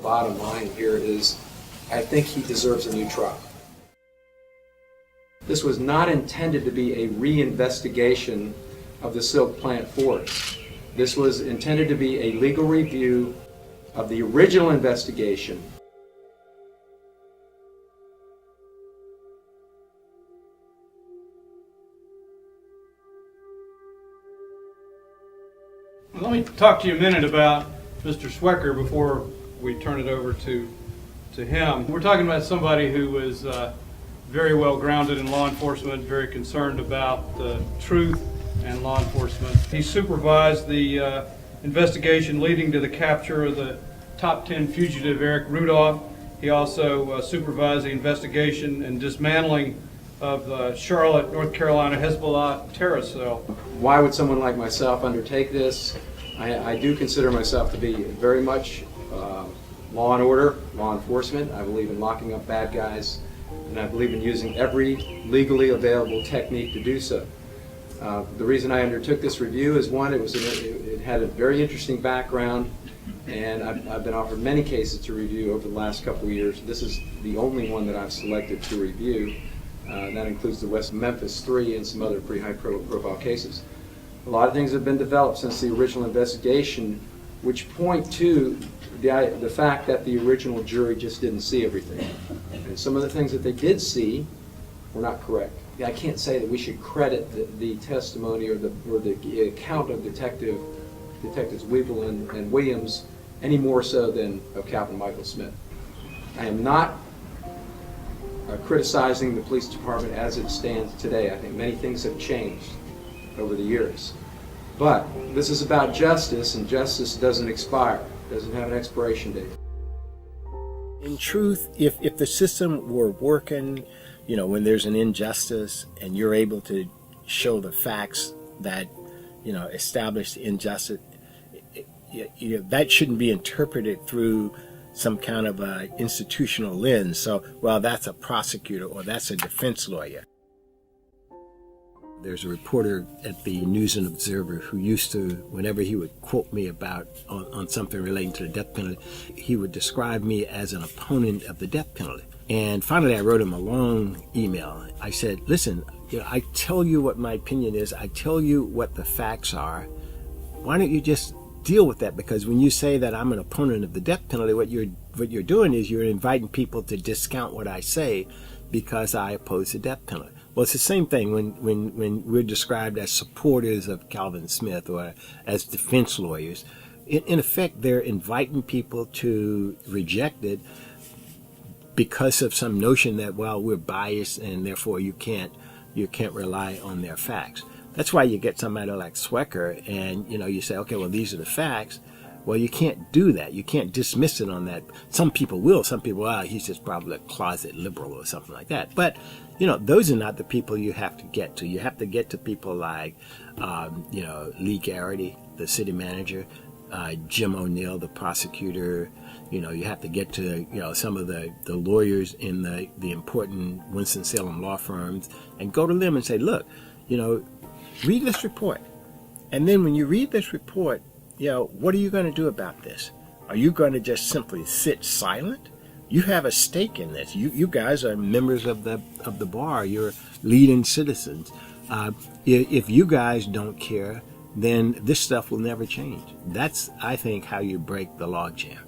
bottom line here is I think he deserves a new trial. This was not intended to be a reinvestigation of the silk plant forest. This was intended to be a legal review of the original investigation. Let me talk to you a minute about Mr. Swecker before we turn it over to him. We're talking about somebody who was very well grounded in law enforcement, very concerned about the truth and law enforcement. He supervised the investigation leading to the capture of the top 10 fugitive Eric Rudolph. He also supervised the investigation and dismantling of the Charlotte, North Carolina Hezbollah terrorist cell. Why would someone like myself undertake this? I do consider myself to be very much law and order, law enforcement. I believe in locking up bad guys, and I believe in using every legally available technique to do so. The reason I undertook this review is, one, it had a very interesting background, and I've been offered many cases to review over the last couple of years. This is the only one that I've selected to review. That includes the West Memphis 3 and some other pretty high-profile cases. A lot of things have been developed since the original investigation, which point to the fact that the original jury just didn't see everything. And some of the things that they did see were not correct. I can't say that we should credit the testimony or the account of Detectives Weevil and Williams any more so than of Kalvin Michael Smith. I am not criticizing the police department as it stands today. I think many things have changed over the years. But this is about justice, and justice doesn't expire, doesn't have an expiration date. In truth, if the system were working, when there's an injustice and you're able to show the facts that, establish the injustice, that shouldn't be interpreted through some kind of a institutional lens. So, well, that's a prosecutor or that's a defense lawyer. There's a reporter at the News and Observer who used to, whenever he would quote me about on something relating to the death penalty, he would describe me as an opponent of the death penalty. And finally, I wrote him a long email. I said, listen, I tell you what my opinion is. I tell you what the facts are. Why don't you just deal with that? Because when you say that I'm an opponent of the death penalty, what you're doing is you're inviting people to discount what I say because I oppose the death penalty. Well, it's the same thing when we're described as supporters of Kalvin Smith or as defense lawyers. In effect, they're inviting people to reject it because of some notion that, well, we're biased and therefore you can't rely on their facts. That's why you get somebody like Swecker and, you say, okay, well, these are the facts. Well, you can't do that. You can't dismiss it on that. Some people will. Some people, he's just probably a closet liberal or something like that. But, those are not the people you have to get to. You have to get to people like, Lee Garrity, the city manager, Jim O'Neill, the prosecutor. You have to get to, some of the lawyers in the important Winston-Salem law firms and go to them and say, look, read this report. And then when you read this report, what are you going to do about this? Are you going to just simply sit silent? You have a stake in this. You guys are members of the bar. You're leading citizens. If you guys don't care, then this stuff will never change. That's, I think, how you break the logjam.